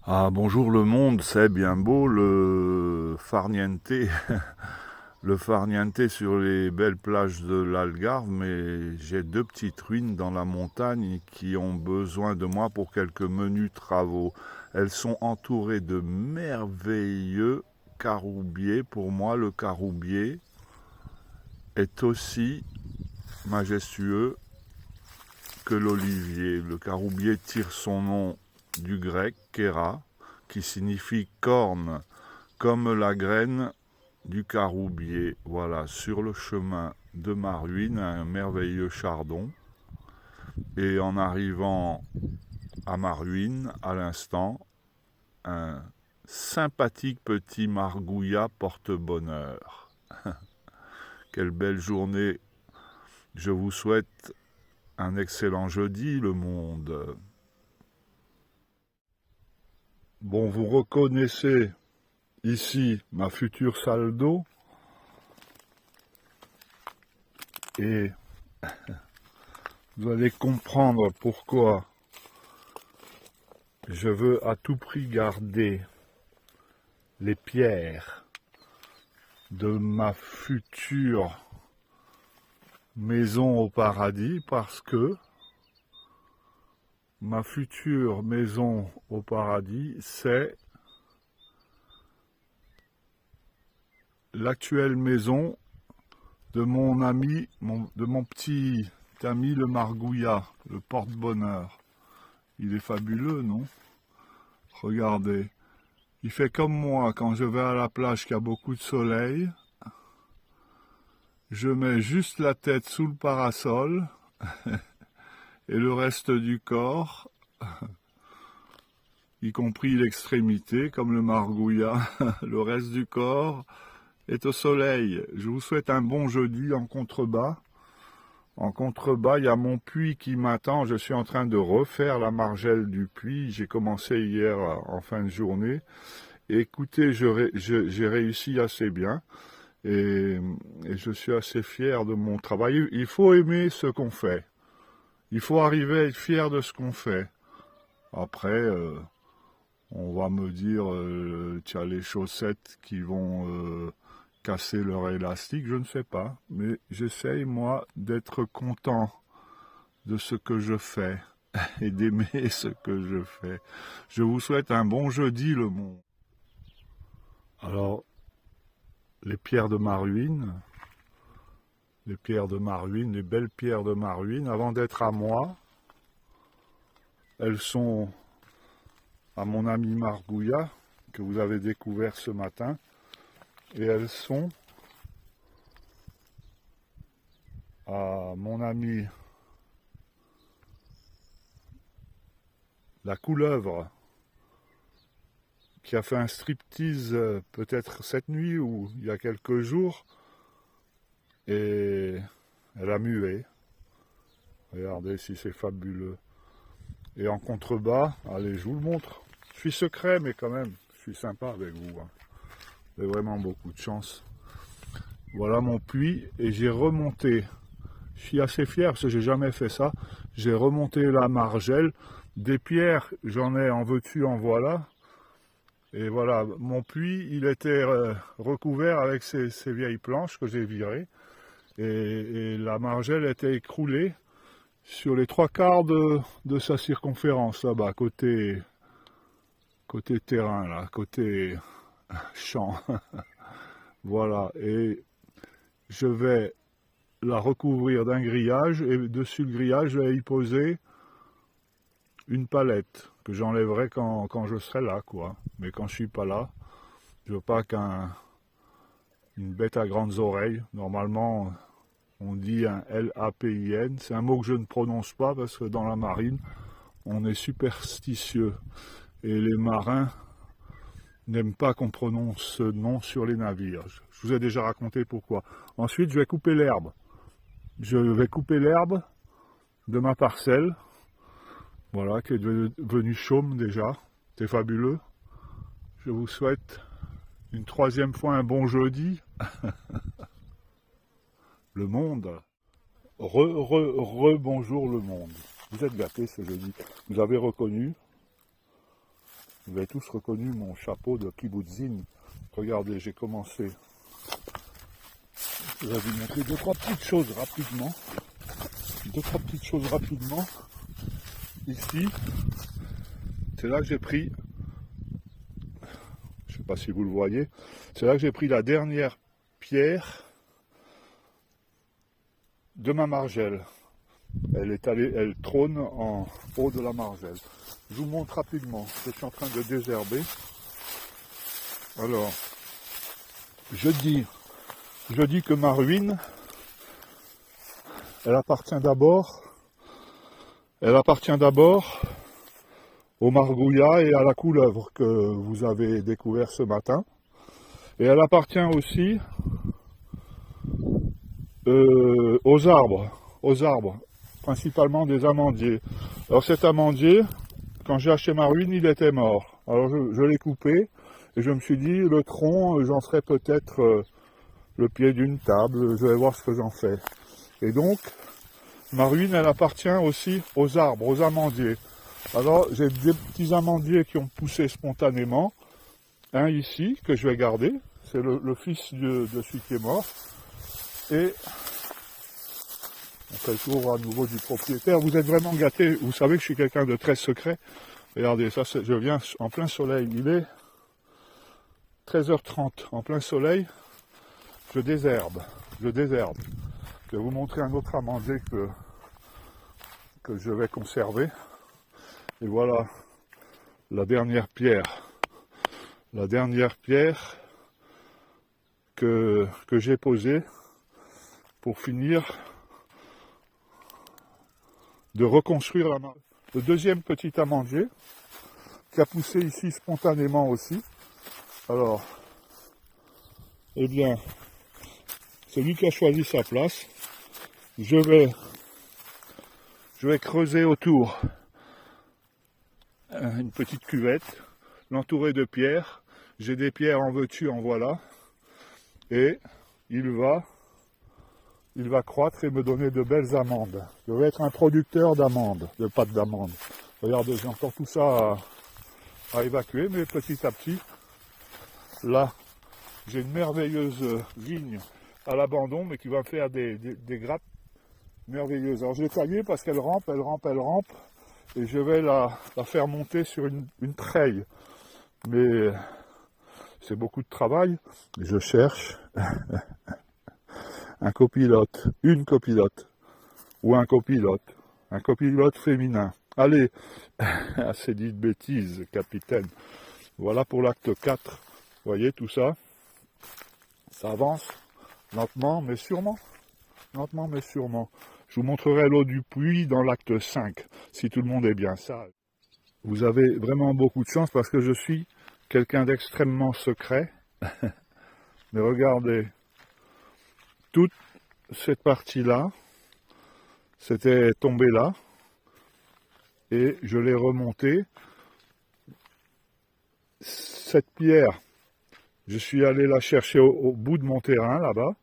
Ah bonjour le monde, c'est bien beau le farniente, le farniente sur les belles plages de l'Algarve, mais j'ai deux petites ruines dans la montagne qui ont besoin de moi pour quelques menus travaux. Elles sont entourées de merveilleux caroubiers. Pour moi, le caroubier est aussi majestueux que l'olivier. Le caroubier tire son nom du grec kéra, qui signifie corne, comme la graine du caroubier. Voilà, sur le chemin de ma ruine, un merveilleux chardon. Et en arrivant à ma ruine, à l'instant, un sympathique petit margouillat porte-bonheur. Quelle belle journée. Je vous souhaite un excellent jeudi, le monde. Bon, vous reconnaissez ici ma future salle d'eau et vous allez comprendre pourquoi je veux à tout prix garder les pierres de ma future maison au paradis, parce que ma future maison au paradis, c'est l'actuelle maison de mon ami, de mon petit ami le Margouillat, le porte-bonheur. Il est fabuleux, non? Regardez. Il fait comme moi quand je vais à la plage qu'il y a beaucoup de soleil. Je mets juste la tête sous le parasol et le reste du corps, y compris l'extrémité, comme le margouillat, le reste du corps est au soleil. Je vous souhaite un bon jeudi en contrebas. En contrebas, il y a mon puits qui m'attend. Je suis en train de refaire la margelle du puits. J'ai commencé hier en fin de journée. Écoutez, j'ai réussi assez bien et je suis assez fier de mon travail. Il faut aimer ce qu'on fait. Il faut arriver à être fier de ce qu'on fait. Après, on va me dire, tu as les chaussettes qui vont casser leur élastique, je ne sais pas. Mais j'essaye, moi, d'être content de ce que je fais et d'aimer ce que je fais. Je vous souhaite un bon jeudi, le monde. Alors, les pierres de ma ruine, les pierres de ma ruine, les belles pierres de ma ruine, avant d'être à moi, elles sont à mon ami Margouillat, que vous avez découvert ce matin, et elles sont à mon ami la couleuvre, qui a fait un striptease peut-être cette nuit ou il y a quelques jours, et elle a mué. Regardez si c'est fabuleux. Et en contrebas, allez, je vous le montre. Je suis secret, mais quand même, je suis sympa avec vous. Hein. Vous avez vraiment beaucoup de chance. Voilà mon puits, et j'ai remonté. Je suis assez fier parce que j'ai jamais fait ça. J'ai remonté la margelle. Des pierres, j'en ai en veux-tu, en voilà. Et voilà, mon puits, il était recouvert avec ces vieilles planches que j'ai virées. Et la margelle était écroulée sur les trois quarts de sa circonférence, là-bas, côté terrain, là, côté champ. Voilà, et je vais la recouvrir d'un grillage, et dessus le grillage, je vais y poser une palette que j'enlèverai quand je serai là, quoi. Mais quand je suis pas là, je veux pas qu'une bête à grandes oreilles, normalement on dit un LAPIN, c'est un mot que je ne prononce pas parce que dans la marine, on est superstitieux. Et les marins n'aiment pas qu'on prononce ce nom sur les navires. Je vous ai déjà raconté pourquoi. Ensuite, je vais couper l'herbe. Je vais couper l'herbe de ma parcelle, voilà, qui est devenue chaume déjà. C'est fabuleux. Je vous souhaite une troisième fois un bon jeudi. Le monde. Bonjour le monde. Vous êtes gâtés ce jeudi. Vous avez reconnu Vous avez tous reconnu mon chapeau de kibbutzim. Regardez, j'ai commencé. Je vais vous montrer deux, trois petites choses rapidement. Ici, c'est là que j'ai pris, je ne sais pas si vous le voyez, c'est là que j'ai pris la dernière pierre de ma margelle. Elle trône en haut de la margelle. Je vous montre rapidement. Je suis en train de désherber. Alors, je dis que ma ruine, elle appartient d'abord au margouillat et à la couleuvre que vous avez découvert ce matin. Et elle appartient aussi aux arbres, principalement des amandiers. Alors cet amandier, quand j'ai acheté ma ruine, il était mort. Alors je l'ai coupé et je me suis dit, le tronc, j'en ferai peut-être le pied d'une table, je vais voir ce que j'en fais. Et donc, ma ruine, elle appartient aussi aux arbres, aux amandiers. Alors, j'ai des petits amandiers qui ont poussé spontanément. Un ici, que je vais garder, c'est le fils de celui qui est mort. Et on fait le tour à nouveau du propriétaire. Vous êtes vraiment gâtés, vous savez que je suis quelqu'un de très secret. Regardez, ça, je viens en plein soleil. Il est 13h30, en plein soleil. Je désherbe. Je vais vous montrer un autre amandier que je vais conserver. Et voilà la dernière pierre. La dernière pierre que j'ai posée pour finir de reconstruire la margelle. Le deuxième petit amandier qui a poussé ici spontanément aussi. Alors, eh bien, c'est lui qui a choisi sa place. Je vais creuser autour une petite cuvette, l'entourer de pierres. J'ai des pierres en veux-tu, en voilà. Et il va croître et me donner de belles amandes. Je vais être un producteur d'amandes, de pâte d'amande. Regardez, j'ai encore tout ça à évacuer, mais petit à petit, là, j'ai une merveilleuse vigne à l'abandon, mais qui va faire des grappes merveilleuses. Alors je l'ai taillée parce qu'elle rampe, et je vais la faire monter sur une treille. Mais c'est beaucoup de travail. Je cherche un copilote, une copilote, ou un copilote féminin. Allez, assez dit de bêtises, capitaine. Voilà pour l'acte 4. Vous voyez tout ça? Ça avance, lentement mais sûrement. Lentement mais sûrement. Je vous montrerai l'eau du puits dans l'acte 5, si tout le monde est bien sage. Vous avez vraiment beaucoup de chance parce que je suis quelqu'un d'extrêmement secret. Mais regardez, toute cette partie-là, c'était tombé là, et je l'ai remontée. Cette pierre, je suis allé la chercher au bout de mon terrain, là-bas,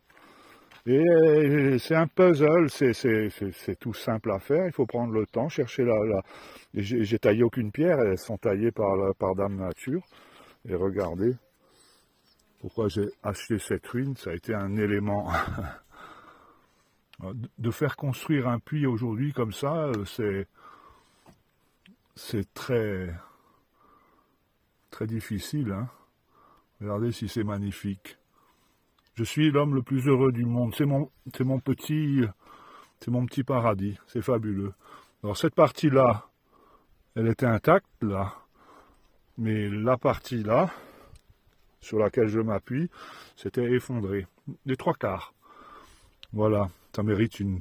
et c'est un puzzle, c'est tout simple à faire, il faut prendre le temps, chercher j'ai taillé aucune pierre, elles sont taillées par Dame Nature, et regardez, pourquoi j'ai acheté cette ruine, ça a été un élément. De faire construire un puits aujourd'hui comme ça, c'est très, très difficile. Hein. Regardez si c'est magnifique. Je suis l'homme le plus heureux du monde. C'est mon petit paradis. C'est fabuleux. Alors cette partie-là, elle était intacte là, mais la partie là, sur laquelle je m'appuie, c'était effondré. Les 3/4. Voilà, ça mérite une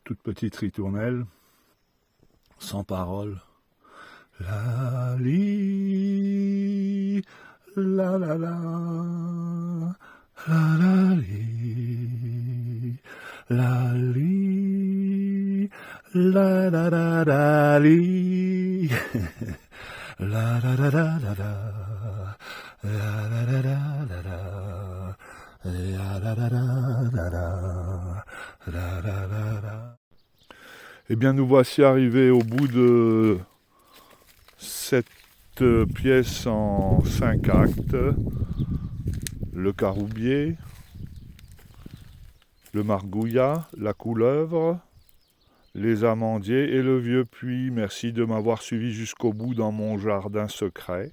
toute petite ritournelle, sans parole. La li, la la la, la la li, la li, la la la la li, la la la la la la, la la la la la la. Eh bien, nous voici arrivés au bout de cette petite pièce en 5 actes, le caroubier, le margouillat, la couleuvre, les amandiers et le vieux puits. Merci de m'avoir suivi jusqu'au bout dans mon jardin secret.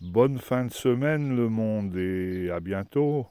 Bonne fin de semaine le monde et à bientôt.